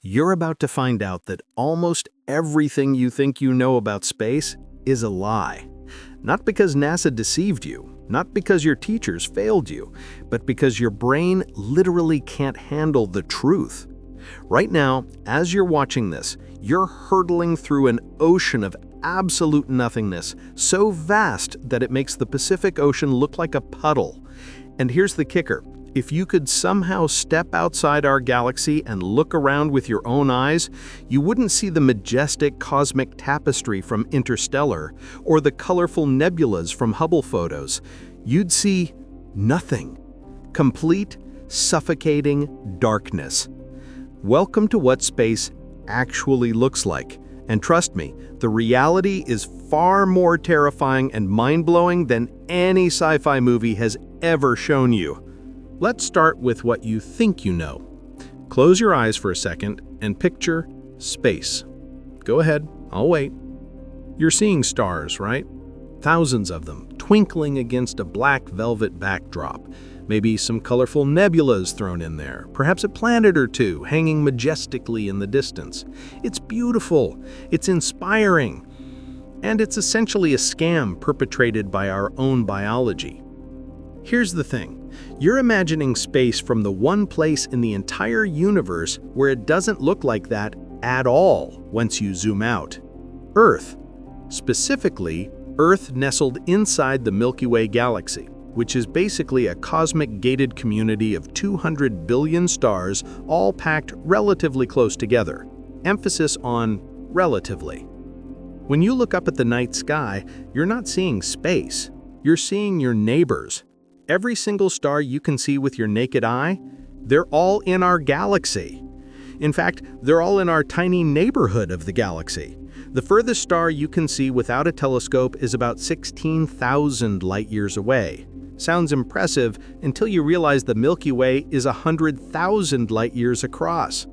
You're about to find out that almost everything you think you know about space is a lie. Not because NASA deceived you, not because your teachers failed you, but because your brain literally can't handle the truth. Right now, as you're watching this, you're hurtling through an ocean of absolute nothingness, so vast that it makes the Pacific Ocean look like a puddle. And here's the kicker. If you could somehow step outside our galaxy and look around with your own eyes, you wouldn't see the majestic cosmic tapestry from Interstellar or the colorful nebulas from Hubble photos. You'd see nothing. Complete, suffocating darkness. Welcome to what space actually looks like. And trust me, the reality is far more terrifying and mind-blowing than any sci-fi movie has ever shown you. Let's start with what you think you know. Close your eyes for a second and picture space. Go ahead, I'll wait. You're seeing stars, right? Thousands of them, twinkling against a black velvet backdrop. Maybe some colorful nebulas thrown in there, perhaps a planet or two hanging majestically in the distance. It's beautiful, it's inspiring, and it's essentially a scam perpetrated by our own biology. Here's the thing. You're imagining space from the one place in the entire universe where it doesn't look like that at all once you zoom out. Earth. Specifically, Earth nestled inside the Milky Way galaxy, which is basically a cosmic gated community of 200 billion stars all packed relatively close together. Emphasis on relatively. When you look up at the night sky, you're not seeing space. You're seeing your neighbors. Every single star you can see with your naked eye, they're all in our galaxy. In fact, they're all in our tiny neighborhood of the galaxy. The furthest star you can see without a telescope is about 16,000 light-years away. Sounds impressive until you realize the Milky Way is 100,000 light-years across.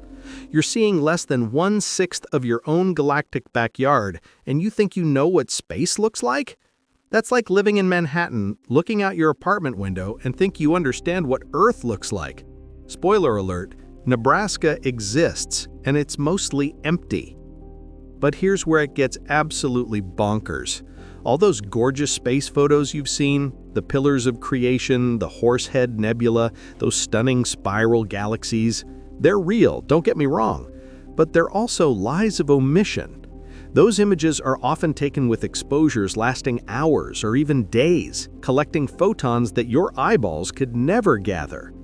You're seeing less than 1/6 of your own galactic backyard, and you think you know what space looks like? That's like living in Manhattan, looking out your apartment window and think you understand what Earth looks like. Spoiler alert, Nebraska exists, and it's mostly empty. But here's where it gets absolutely bonkers. All those gorgeous space photos you've seen, the pillars of creation, the Horsehead Nebula, those stunning spiral galaxies, they're real, don't get me wrong, but they're also lies of omission. Those images are often taken with exposures lasting hours or even days, collecting photons that your eyeballs could never gather.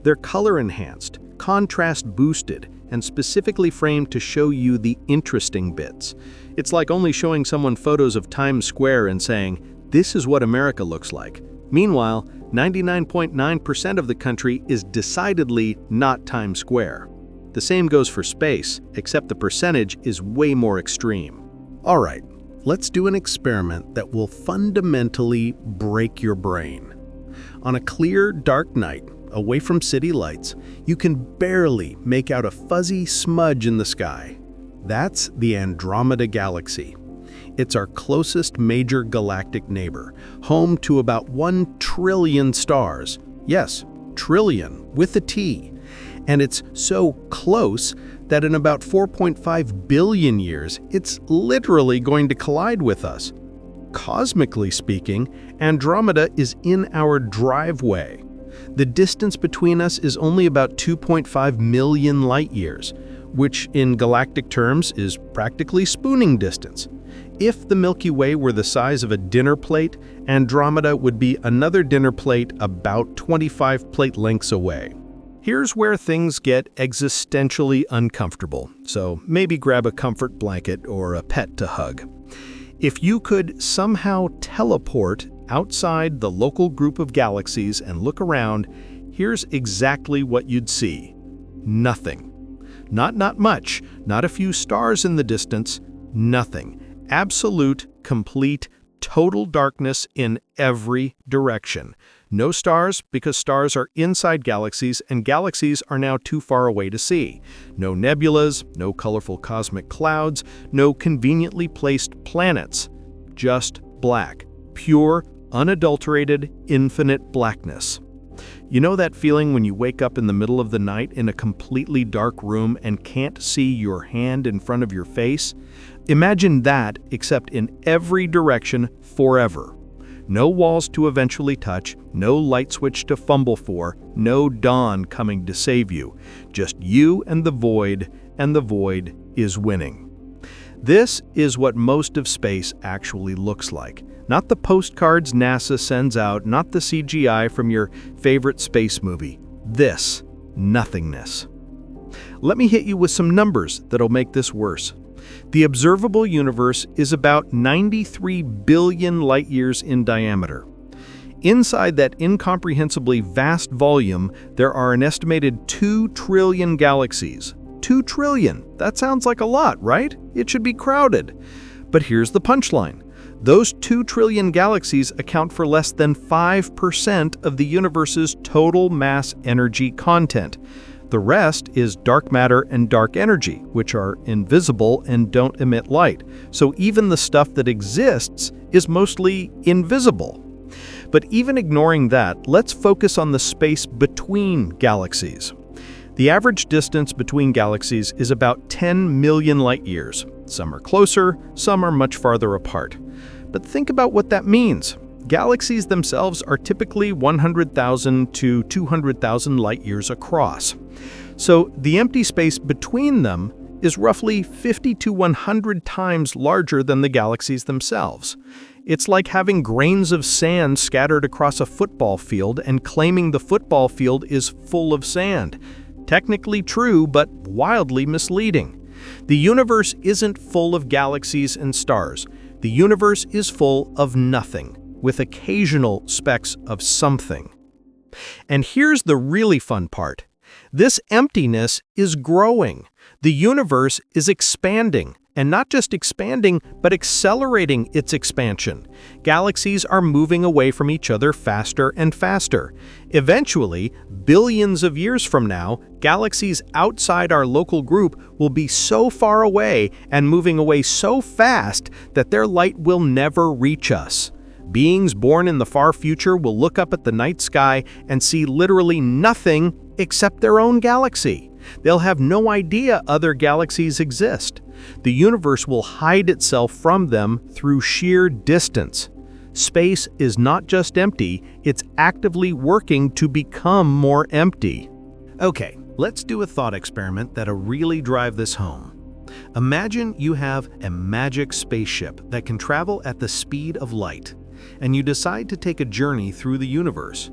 They're color-enhanced, contrast-boosted, and specifically framed to show you the interesting bits. It's like only showing someone photos of Times Square and saying, "This is what America looks like." Meanwhile, 99.9% of the country is decidedly not Times Square. The same goes for space, except the percentage is way more extreme. All right, let's do an experiment that will fundamentally break your brain. On a clear, dark night, away from city lights, you can barely make out a fuzzy smudge in the sky. That's the Andromeda Galaxy. It's our closest major galactic neighbor, home to about 1 trillion stars. Yes, trillion, with a T. And it's so close that in about 4.5 billion years, it's literally going to collide with us. Cosmically speaking, Andromeda is in our driveway. The distance between us is only about 2.5 million light-years, which in galactic terms is practically spooning distance. If the Milky Way were the size of a dinner plate, Andromeda would be another dinner plate about 25 plate lengths away. Here's where things get existentially uncomfortable, so maybe grab a comfort blanket or a pet to hug. If you could somehow teleport outside the local group of galaxies and look around, here's exactly what you'd see. Nothing. Not much, not a few stars in the distance, nothing. Absolute, complete, total darkness in every direction. No stars, because stars are inside galaxies, and galaxies are now too far away to see. No nebulas, no colorful cosmic clouds, no conveniently placed planets. Just black. Pure, unadulterated, infinite blackness. You know that feeling when you wake up in the middle of the night in a completely dark room and can't see your hand in front of your face? Imagine that, except in every direction forever. No walls to eventually touch, no light switch to fumble for, no dawn coming to save you. Just you and the void is winning. This is what most of space actually looks like. Not the postcards NASA sends out, not the CGI from your favorite space movie. This, nothingness. Let me hit you with some numbers that'll make this worse. The observable universe is about 93 billion light-years in diameter. Inside that incomprehensibly vast volume, there are an estimated 2 trillion galaxies. 2 trillion! That sounds like a lot, right? It should be crowded. But here's the punchline. Those 2 trillion galaxies account for less than 5% of the universe's total mass energy content. The rest is dark matter and dark energy, which are invisible and don't emit light. So even the stuff that exists is mostly invisible. But even ignoring that, let's focus on the space between galaxies. The average distance between galaxies is about 10 million light-years. Some are closer, some are much farther apart. But think about what that means. Galaxies themselves are typically 100,000 to 200,000 light-years across. So the empty space between them is roughly 50 to 100 times larger than the galaxies themselves. It's like having grains of sand scattered across a football field and claiming the football field is full of sand. Technically true, but wildly misleading. The universe isn't full of galaxies and stars. The universe is full of nothing, with occasional specks of something. And here's the really fun part. This emptiness is growing. The universe is expanding, and not just expanding, but accelerating its expansion. Galaxies are moving away from each other faster and faster. Eventually, billions of years from now, galaxies outside our local group will be so far away and moving away so fast that their light will never reach us. Beings born in the far future will look up at the night sky and see literally nothing except their own galaxy. They'll have no idea other galaxies exist. The universe will hide itself from them through sheer distance. Space is not just empty, it's actively working to become more empty. Okay, let's do a thought experiment that'll really drive this home. Imagine you have a magic spaceship that can travel at the speed of light, and you decide to take a journey through the universe.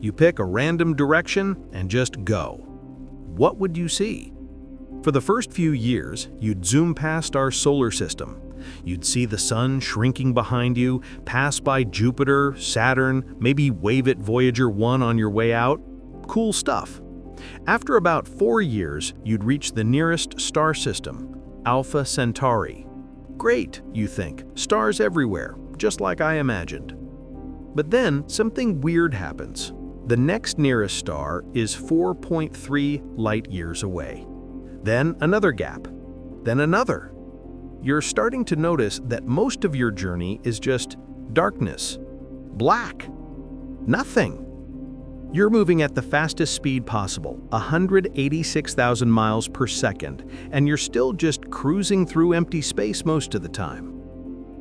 You pick a random direction and just go. What would you see? For the first few years, you'd zoom past our solar system. You'd see the sun shrinking behind you, pass by Jupiter, Saturn, maybe wave at Voyager 1 on your way out. Cool stuff. After about 4 years, you'd reach the nearest star system, Alpha Centauri. Great, you think, stars everywhere, just like I imagined. But then something weird happens. The next nearest star is 4.3 light-years away. Then another gap. Then another. You're starting to notice that most of your journey is just darkness. Black. Nothing. You're moving at the fastest speed possible, 186,000 miles per second, and you're still just cruising through empty space most of the time.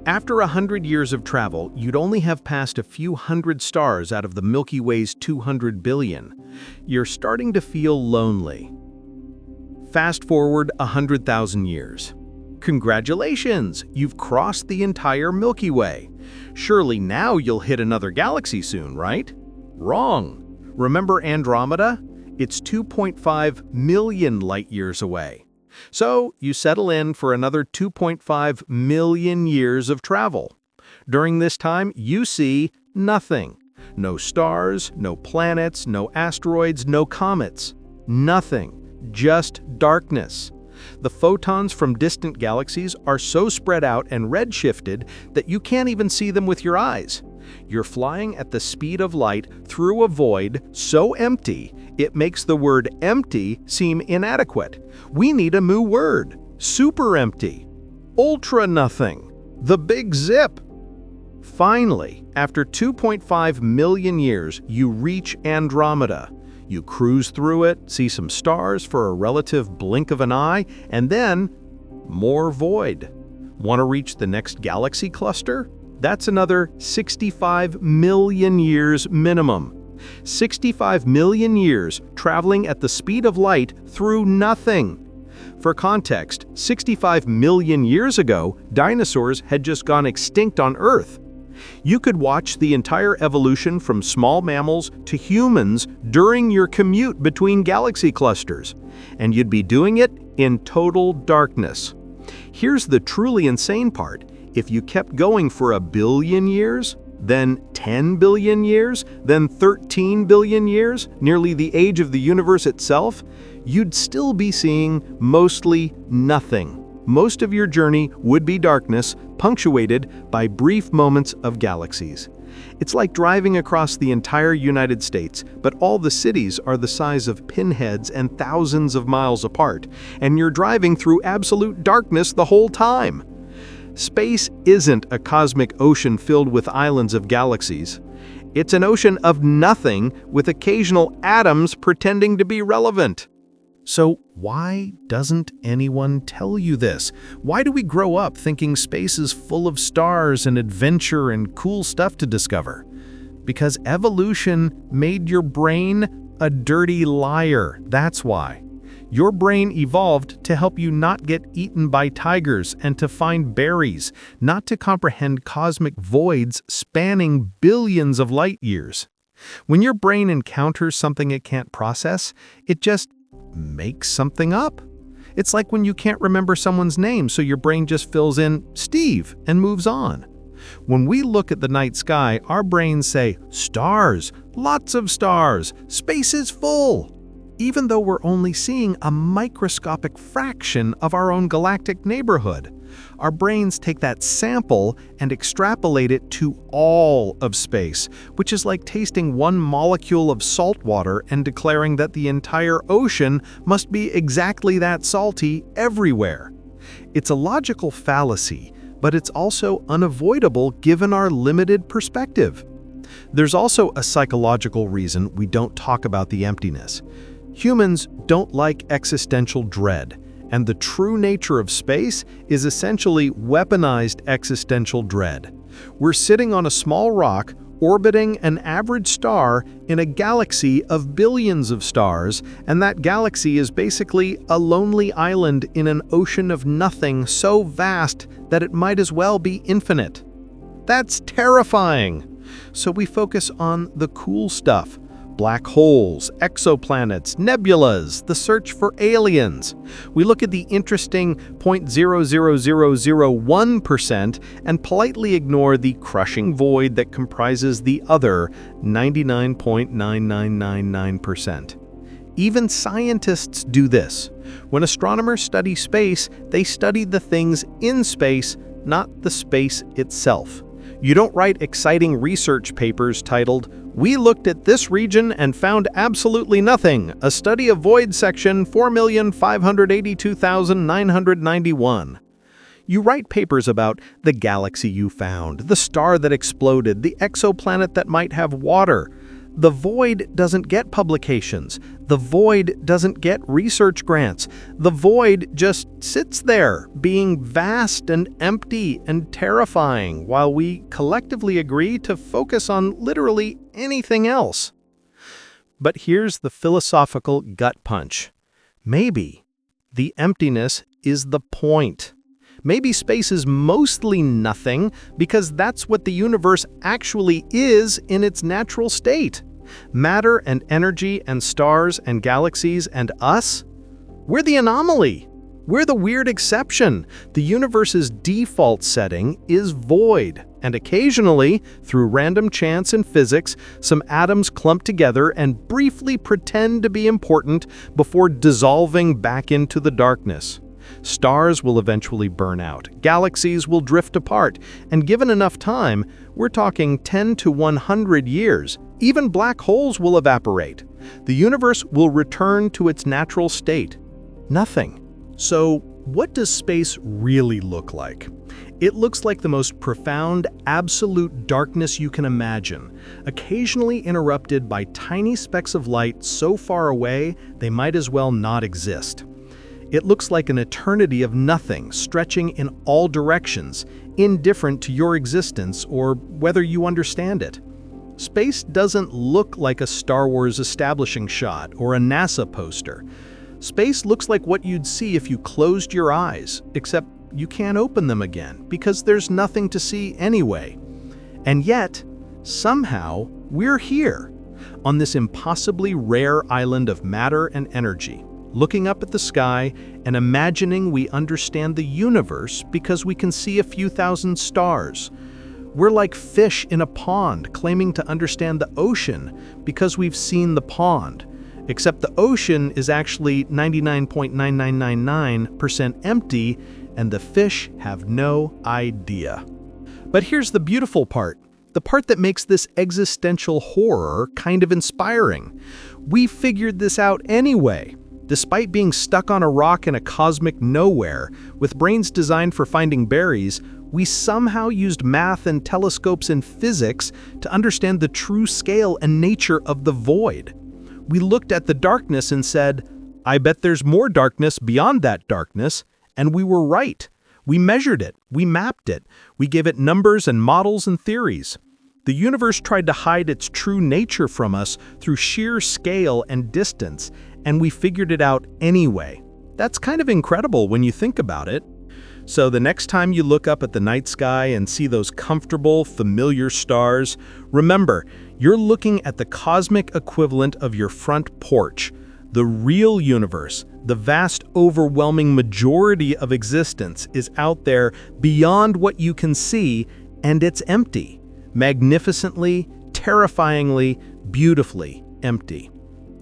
After 100 years of travel, you'd only have passed a few hundred stars out of the Milky Way's 200 billion. You're starting to feel lonely. Fast forward 100,000 years. Congratulations! You've crossed the entire Milky Way. Surely now you'll hit another galaxy soon, right? Wrong. Remember Andromeda? It's 2.5 million light-years away. So you settle in for another 2.5 million years of travel. During this time, you see nothing. No stars, no planets, no asteroids, no comets. Nothing. Just darkness. The photons from distant galaxies are so spread out and redshifted that you can't even see them with your eyes. You're flying at the speed of light through a void so empty, it makes the word empty seem inadequate. We need a new word. Super empty. Ultra nothing. The big zip. Finally, after 2.5 million years, you reach Andromeda. You cruise through it, see some stars for a relative blink of an eye, and then more void. Want to reach the next galaxy cluster? That's another 65 million years minimum. 65 million years traveling at the speed of light through nothing. For context, 65 million years ago, dinosaurs had just gone extinct on Earth. You could watch the entire evolution from small mammals to humans during your commute between galaxy clusters, and you'd be doing it in total darkness. Here's the truly insane part. If you kept going for a billion years, then 10 billion years, then 13 billion years, nearly the age of the universe itself, you'd still be seeing mostly nothing. Most of your journey would be darkness, punctuated by brief moments of galaxies. It's like driving across the entire United States, but all the cities are the size of pinheads and thousands of miles apart, and you're driving through absolute darkness the whole time. Space isn't a cosmic ocean filled with islands of galaxies. It's an ocean of nothing with occasional atoms pretending to be relevant. So why doesn't anyone tell you this? Why do we grow up thinking space is full of stars and adventure and cool stuff to discover? Because evolution made your brain a dirty liar, that's why. Your brain evolved to help you not get eaten by tigers and to find berries, not to comprehend cosmic voids spanning billions of light years. When your brain encounters something it can't process, it just makes something up. It's like when you can't remember someone's name, so your brain just fills in Steve and moves on. When we look at the night sky, our brains say, stars, lots of stars, space is full. Even though we're only seeing a microscopic fraction of our own galactic neighborhood. Our brains take that sample and extrapolate it to all of space, which is like tasting one molecule of salt water and declaring that the entire ocean must be exactly that salty everywhere. It's a logical fallacy, but it's also unavoidable given our limited perspective. There's also a psychological reason we don't talk about the emptiness. Humans don't like existential dread, and the true nature of space is essentially weaponized existential dread. We're sitting on a small rock, orbiting an average star in a galaxy of billions of stars, and that galaxy is basically a lonely island in an ocean of nothing so vast that it might as well be infinite. That's terrifying! So we focus on the cool stuff. Black holes, exoplanets, nebulas, the search for aliens. We look at the interesting 0.00001% and politely ignore the crushing void that comprises the other 99.9999%. Even scientists do this. When astronomers study space, they study the things in space, not the space itself. You don't write exciting research papers titled, "We looked at this region and found absolutely nothing. A study of void section 4,582,991." You write papers about the galaxy you found, the star that exploded, the exoplanet that might have water. The void doesn't get publications. The void doesn't get research grants. The void just sits there, being vast and empty and terrifying, while we collectively agree to focus on literally anything else. But here's the philosophical gut punch. Maybe the emptiness is the point. Maybe space is mostly nothing because that's what the universe actually is in its natural state. Matter and energy and stars and galaxies and us? We're the anomaly. We're the weird exception. The universe's default setting is void, and occasionally, through random chance in physics, some atoms clump together and briefly pretend to be important before dissolving back into the darkness. Stars will eventually burn out, galaxies will drift apart, and given enough time, we're talking 10 to 100 years, even black holes will evaporate. The universe will return to its natural state. Nothing. So, What does space really look like? It looks like the most profound, absolute darkness you can imagine, occasionally interrupted by tiny specks of light so far away they might as well not exist. It looks like an eternity of nothing, stretching in all directions, indifferent to your existence or whether you understand it. Space doesn't look like a Star Wars establishing shot or a NASA poster. Space looks like what you'd see if you closed your eyes, except you can't open them again because there's nothing to see anyway. And yet, somehow, we're here, on this impossibly rare island of matter and energy, looking up at the sky and imagining we understand the universe because we can see a few thousand stars. We're like fish in a pond claiming to understand the ocean because we've seen the pond. Except the ocean is actually 99.9999% empty, and the fish have no idea. But here's the beautiful part, the part that makes this existential horror kind of inspiring. We figured this out anyway. Despite being stuck on a rock in a cosmic nowhere, with brains designed for finding berries, we somehow used math and telescopes and physics to understand the true scale and nature of the void. We looked at the darkness and said, I bet there's more darkness beyond that darkness, and we were right. We measured it, we mapped it, we gave it numbers and models and theories. The universe tried to hide its true nature from us through sheer scale and distance, and we figured it out anyway. That's kind of incredible when you think about it. So the next time you look up at the night sky and see those comfortable, familiar stars, remember, you're looking at the cosmic equivalent of your front porch. The real universe, the vast, overwhelming majority of existence is out there beyond what you can see, and it's empty. Magnificently, terrifyingly, beautifully empty.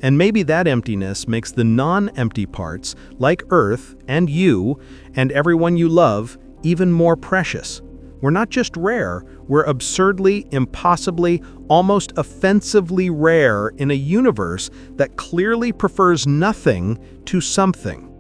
And maybe that emptiness makes the non-empty parts, like Earth and you and everyone you love, even more precious. We're not just rare, we're absurdly, impossibly, almost offensively rare in a universe that clearly prefers nothing to something.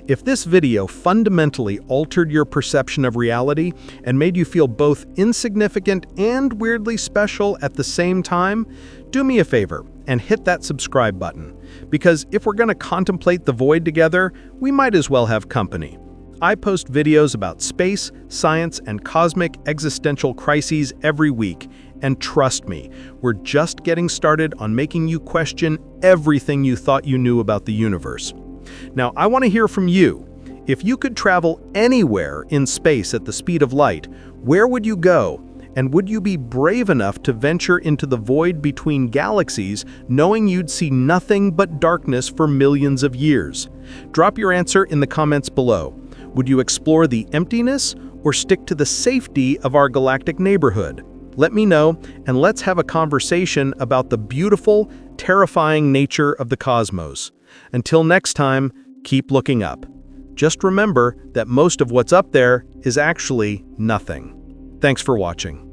If this video fundamentally altered your perception of reality and made you feel both insignificant and weirdly special at the same time, do me a favor and hit that subscribe button, because if we're going to contemplate the void together, we might as well have company. I post videos about space, science, and cosmic existential crises every week, and trust me, we're just getting started on making you question everything you thought you knew about the universe. Now, I want to hear from you. If you could travel anywhere in space at the speed of light, where would you go? And would you be brave enough to venture into the void between galaxies, knowing you'd see nothing but darkness for millions of years? Drop your answer in the comments below. Would you explore the emptiness or stick to the safety of our galactic neighborhood? Let me know, and let's have a conversation about the beautiful, terrifying nature of the cosmos. Until next time, keep looking up. Just remember that most of what's up there is actually nothing. Thanks for watching.